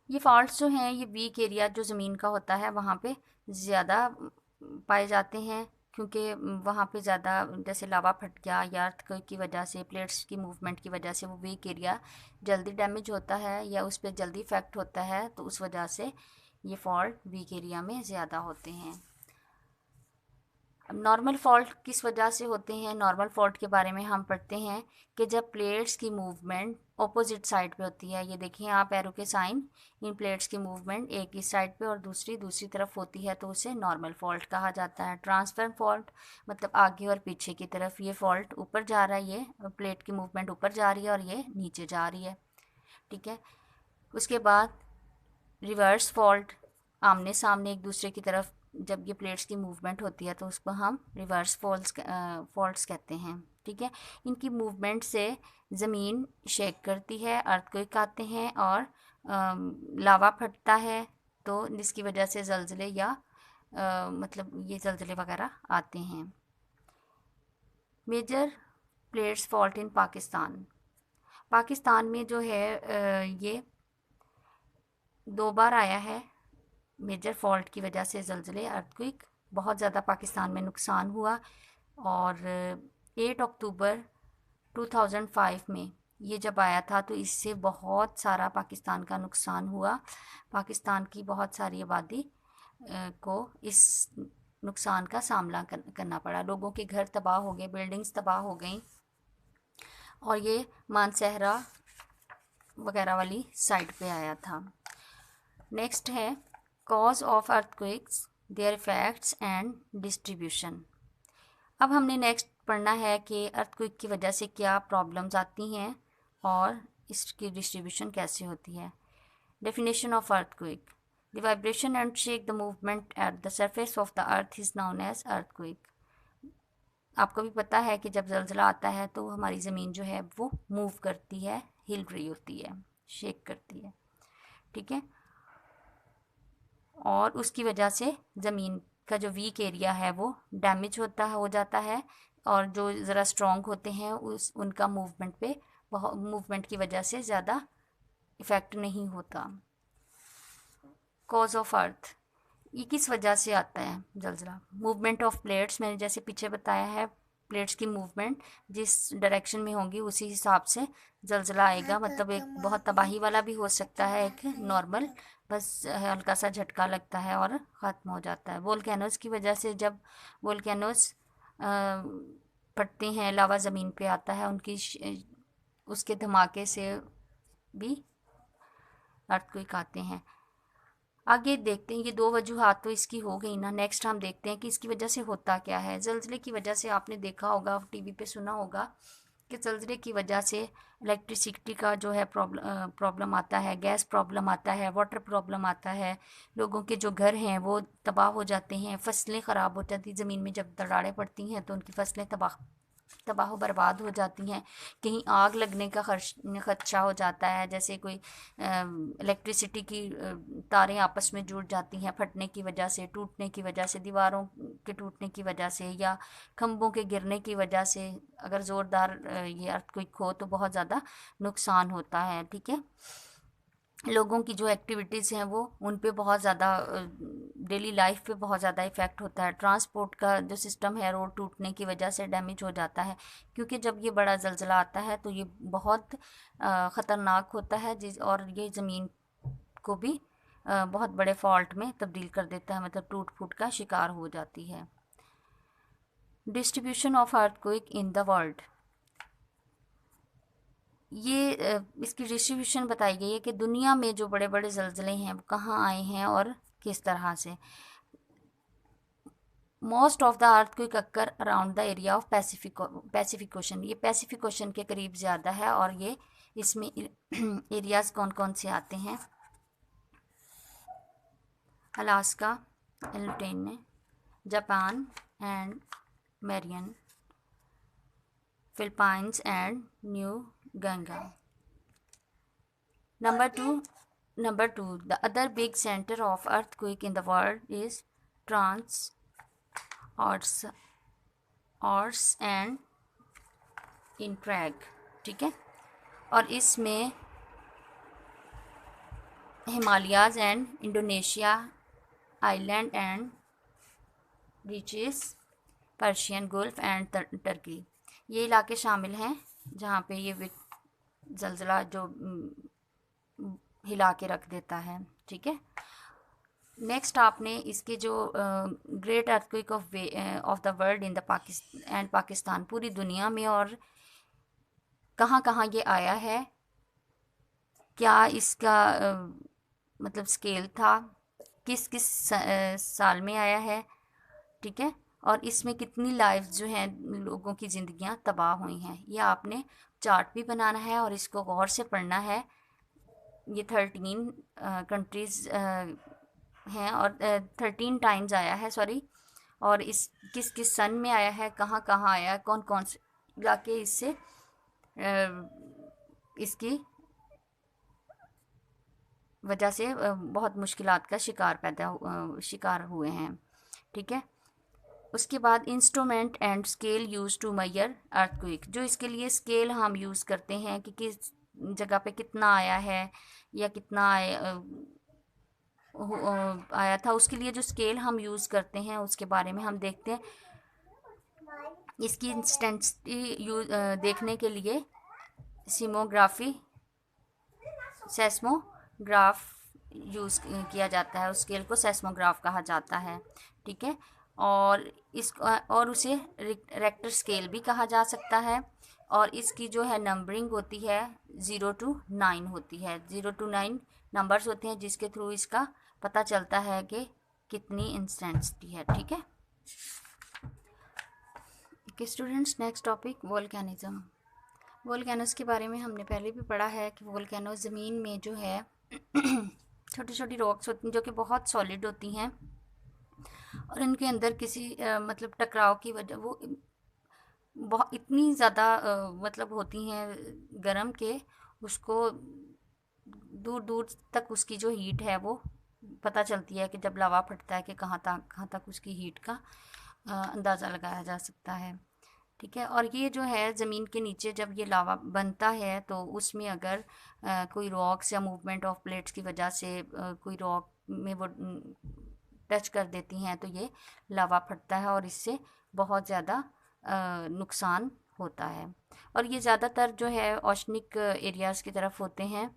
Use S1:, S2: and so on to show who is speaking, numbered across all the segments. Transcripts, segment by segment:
S1: ये फॉल्ट्स जो हैं ये वीक एरिया जो ज़मीन का होता है वहाँ पे ज़्यादा पाए जाते हैं, क्योंकि वहाँ पे ज़्यादा जैसे लावा फट गया या अर्थक्वेक की वजह से, प्लेट्स की मूवमेंट की वजह से वो वीक एरिया जल्दी डैमेज होता है या उस पर जल्दी इफ़ेक्ट होता है, तो उस वजह से ये फॉल्ट वीक एरिया में ज़्यादा होते हैं। नॉर्मल फॉल्ट किस वजह से होते हैं? नॉर्मल फॉल्ट के बारे में हम पढ़ते हैं कि जब प्लेट्स की मूवमेंट ऑपोजिट साइड पे होती है, ये देखिए आप एरो के साइन, इन प्लेट्स की मूवमेंट एक इस साइड पे और दूसरी दूसरी तरफ होती है, तो उसे नॉर्मल फॉल्ट कहा जाता है। ट्रांसफर फॉल्ट मतलब आगे और पीछे की तरफ ये फॉल्ट ऊपर जा रहा है, ये प्लेट की मूवमेंट ऊपर जा रही है और ये नीचे जा रही है, ठीक है। उसके बाद रिवर्स फॉल्ट, आमने सामने एक दूसरे की तरफ जब ये प्लेट्स की मूवमेंट होती है तो उसको हम रिवर्स फॉल्ट्स कहते हैं, ठीक है। इनकी मूवमेंट से ज़मीन शेक करती है, अर्थक्वेक आते हैं और लावा फटता है, तो जिसकी वजह से ज़लज़ले या मतलब ये ज़लज़ले वगैरह आते हैं। Major plates fault in Pakistan. Pakistan में जो है ये 2 बार आया है मेजर फॉल्ट की वजह से, ज़लज़ले, अर्थक्वेक। बहुत ज़्यादा पाकिस्तान में नुकसान हुआ और 8 अक्टूबर 2005 में ये जब आया था तो इससे बहुत सारा पाकिस्तान का नुकसान हुआ। पाकिस्तान की बहुत सारी आबादी को इस नुकसान का सामना करना पड़ा। लोगों के घर तबाह हो गए, बिल्डिंग्स तबाह हो गई और ये मानसहरा वगैरह वाली साइड पे आया था। नेक्स्ट है cause of earthquakes, there effects and distribution. अब हमने नेक्स्ट पढ़ना है कि अर्थक्वेक की वजह से क्या प्रॉब्लम्स आती हैं और इसकी डिस्ट्रीब्यूशन कैसे होती है। Definition of earthquake, the vibration and shake the movement at the surface of the earth is known as earthquake. आपको भी पता है कि जब ज़लज़ला आता है तो हमारी ज़मीन जो है वो मूव करती है, हिल रही होती है, शेक करती है, ठीक है। और उसकी वजह से ज़मीन का जो वीक एरिया है वो डैमेज हो जाता है और जो ज़रा स्ट्रॉन्ग होते हैं उनका मूवमेंट पे मूवमेंट की वजह से ज़्यादा इफ़ेक्ट नहीं होता। कॉज ऑफ अर्थ, ये किस वजह से आता है ज़लज़ला? मूवमेंट ऑफ प्लेट्स, मैंने जैसे पीछे बताया है, प्लेट्स की मूवमेंट जिस डायरेक्शन में होंगी उसी हिसाब से ज़लज़ला आएगा। मतलब एक बहुत तबाही वाला भी हो सकता है, एक नॉर्मल बस हल्का सा झटका लगता है और ख़त्म हो जाता है। वोल्केनोज़ की वजह से जब वोल्केनोज़ फटते हैं, लावा ज़मीन पे आता है, उसके धमाके से भी अर्थक्वेक आते हैं। आगे देखते हैं, ये 2 वजूहात तो इसकी हो गई ना। नेक्स्ट हम देखते हैं कि इसकी वजह से होता क्या है। ज़लज़ले की वजह से आपने देखा होगा, टीवी पे सुना होगा कि ज़लज़ले की वजह से इलेक्ट्रिसिटी का जो है प्रॉब्लम आता है, गैस प्रॉब्लम आता है, वाटर प्रॉब्लम आता है। लोगों के जो घर हैं वो तबाह हो जाते हैं, फसलें ख़राब हो जाती, ज़मीन में जब दरारें पड़ती हैं तो उनकी फसलें तबाह बर्बाद हो जाती हैं। कहीं आग लगने का खदशा हो जाता है, जैसे कोई इलेक्ट्रिसिटी की तारें आपस में जुड़ जाती हैं फटने की वजह से, टूटने की वजह से, दीवारों के टूटने की वजह से या खंभों के गिरने की वजह से। अगर ज़ोरदार ये अर्थक्वेक हो तो बहुत ज़्यादा नुकसान होता है, ठीक है। लोगों की जो एक्टिविटीज़ हैं वो उन पे बहुत ज़्यादा डेली लाइफ पे बहुत ज़्यादा इफ़ेक्ट होता है। ट्रांसपोर्ट का जो सिस्टम है रोड टूटने की वजह से डैमेज हो जाता है, क्योंकि जब ये बड़ा ज़लज़ला आता है तो ये बहुत ख़तरनाक होता है और ये ज़मीन को भी बहुत बड़े फॉल्ट में तब्दील कर देता है, मतलब टूट फूट का शिकार हो जाती है। Distribution of earthquake in the world, ये इसकी डिस्ट्रीब्यूशन बताई गई है कि दुनिया में जो बड़े बड़े ज़लज़ले हैं वो कहाँ आए हैं और किस तरह से। Most of the earthquake occur around the area of Pacific ocean, ये पैसिफिक ओशन के करीब ज़्यादा है। और ये इसमें एरियाज़ कौन कौन से आते हैं? Alaska, Aleutian, Japan and Mariana, Philippines and new गंगा। Number two, the other big center of earthquake in the world is Trans Ors and Intrag, ठीक है। और इसमें Himalayas and Indonesia island and reaches Persian gulf and Turkey, ये इलाके शामिल हैं जहाँ पे ये जलज़ला जो हिला के रख देता है। ठीक है, नेक्स्ट आपने इसके जो great earthquake of the world in the Pakistan, पूरी दुनिया में और कहाँ कहाँ ये आया है, क्या इसका मतलब स्केल था, किस किस साल में आया है। ठीक है, और इसमें कितनी लाइफ जो हैं लोगों की ज़िंदगियां तबाह हुई हैं, ये आपने चार्ट भी बनाना है और इसको गौर से पढ़ना है। ये 13 कंट्रीज़ हैं और 13 टाइम्स आया है, सॉरी, और इस किस किस सन में आया है, कहाँ कहाँ आया है, कौन कौन से इलाके इससे इसकी वजह से बहुत मुश्किलात का शिकार हुए हैं। ठीक है, उसके बाद instrument and scale use to measure earthquake, जो इसके लिए स्केल हम यूज़ करते हैं कि किस जगह पे कितना आया है या कितना आया था, उसके लिए जो स्केल हम यूज़ करते हैं उसके बारे में हम देखते हैं। इसकी इंस्टेंसिटी देखने के लिए सेस्मोग्राफ यूज़ किया जाता है, उस स्केल को सेस्मोग्राफ कहा जाता है। ठीक है, और उसे रेक्टर स्केल भी कहा जा सकता है, और इसकी जो है नंबरिंग होती है 0 to 9 होती है। 0 to 9 नंबर्स होते हैं जिसके थ्रू इसका पता चलता है कि कितनी इंटेंसिटी है। ठीक है कि students, next topic volcanism. Volcanoes के बारे में हमने पहले भी पढ़ा है कि वोल्केनोस ज़मीन में जो है छोटी छोटी रॉक्स होती हैं जो कि बहुत सॉलिड होती हैं, और इनके अंदर किसी मतलब टकराव की वजह वो बहुत इतनी ज़्यादा मतलब होती हैं गर्म के उसको दूर दूर तक उसकी जो हीट है वो पता चलती है कि जब लावा फटता है कि कहाँ तक उसकी हीट का अंदाज़ा लगाया जा सकता है। ठीक है, और ये जो है ज़मीन के नीचे जब ये लावा बनता है तो उसमें अगर कोई रॉक्स या मूवमेंट ऑफ प्लेट्स की वजह से कोई रॉक में वो टच कर देती हैं तो ये लावा फटता है और इससे बहुत ज़्यादा नुकसान होता है। और ये ज़्यादातर जो है ओशनिक एरियाज़ की तरफ होते हैं,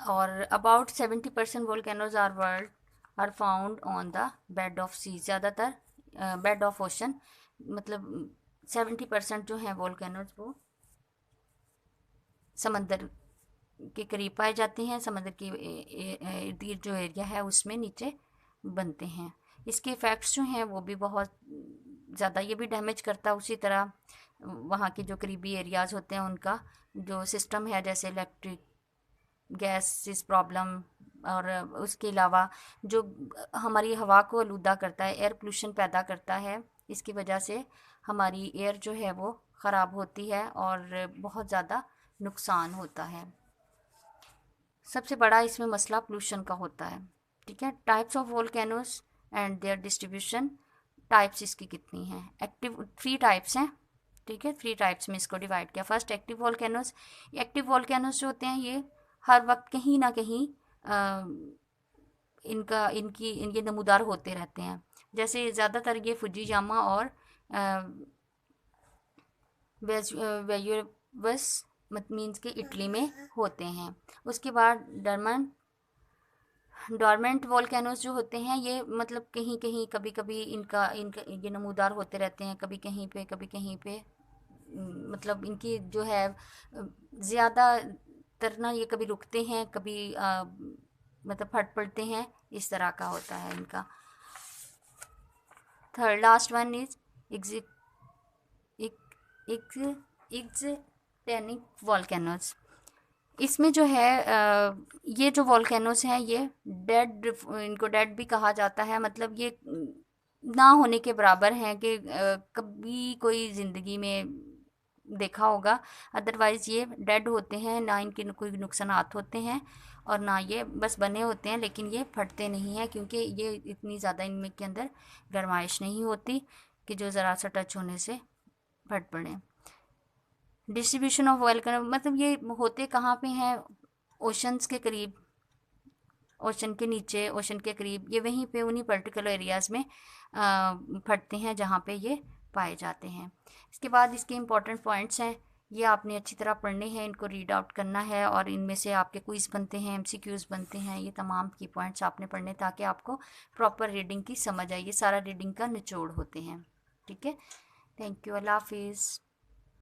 S1: और about 70% volcanoes are found on the bed of sea, ज़्यादातर बेड ऑफ ओशन, मतलब 70% जो हैं वोल्केनोज वो समंदर के करीब पाए जाते हैं, समंदर के इर्द गिर्द जो एरिया है उसमें नीचे बनते हैं। इसके इफ़ेक्ट्स जो हैं वो भी बहुत ज़्यादा, ये भी डैमेज करता है उसी तरह वहाँ के जो करीबी एरियाज़ होते हैं उनका जो सिस्टम है, जैसे इलेक्ट्रिक गैस प्रॉब्लम, और उसके अलावा जो हमारी हवा को आलूदा करता है, एयर पोल्यूशन पैदा करता है, इसकी वजह से हमारी एयर जो है वो ख़राब होती है और बहुत ज़्यादा नुकसान होता है। सबसे बड़ा इसमें मसला पोल्यूशन का होता है। ठीक है, types of volcanoes and there distribution, types इसकी कितनी हैं? एक्टिव 3 टाइप्स हैं। ठीक है, 3 टाइप्स में इसको डिवाइड किया। First active volcanoes. Active volcanoes जो होते हैं ये हर वक्त कहीं ना कहीं इनके नमूदार होते रहते हैं। जैसे ज़्यादातर ये फुजीयामा और वेजुवस मीन्स के इटली में होते हैं। उसके बाद डॉर्मेंट वोल्केनोस जो होते हैं ये मतलब कहीं कहीं कभी कभी इनका इनका ये नमूदार होते रहते हैं, कभी कहीं पे मतलब इनकी जो है ज़्यादातर ना ये कभी रुकते हैं, कभी मतलब फट पड़ते हैं, इस तरह का होता है इनका। थर्ड लास्ट वन इज एक्सटेनिक वोल्केनोस। इसमें जो है ये जो वोल्केनोस हैं ये इनको डेड भी कहा जाता है, मतलब ये ना होने के बराबर हैं कि कभी कोई ज़िंदगी में देखा होगा, अदरवाइज़ ये डेड होते हैं, ना इनके कोई नुकसानात होते हैं और ना ये बस बने होते हैं, लेकिन ये फटते नहीं हैं क्योंकि ये इतनी ज़्यादा इनमें के अंदर गर्माइश नहीं होती कि जो ज़रा सा टच होने से फट पड़े। डिस्ट्रीब्यूशन ऑफ वोल्केनो, मतलब ये होते कहाँ पे हैं? ओशंस के करीब ओशन के नीचे, ओशन के करीब, ये वहीं पे उन्हीं पर्टिकुलर एरियाज़ में फटते हैं जहाँ पे ये पाए जाते हैं। इसके बाद इसके इम्पॉर्टेंट पॉइंट्स हैं, ये आपने अच्छी तरह पढ़ने हैं, इनको रीड आउट करना है और इनमें से आपके क्विज़ बनते हैं, एमसीक्यूज़ बनते हैं। ये तमाम की पॉइंट्स आपने पढ़ने ताकि आपको प्रॉपर रीडिंग की समझ आए। ये सारा रीडिंग का निचोड़ होते हैं। ठीक है, थैंक यू, अल्लाह हाफिज़।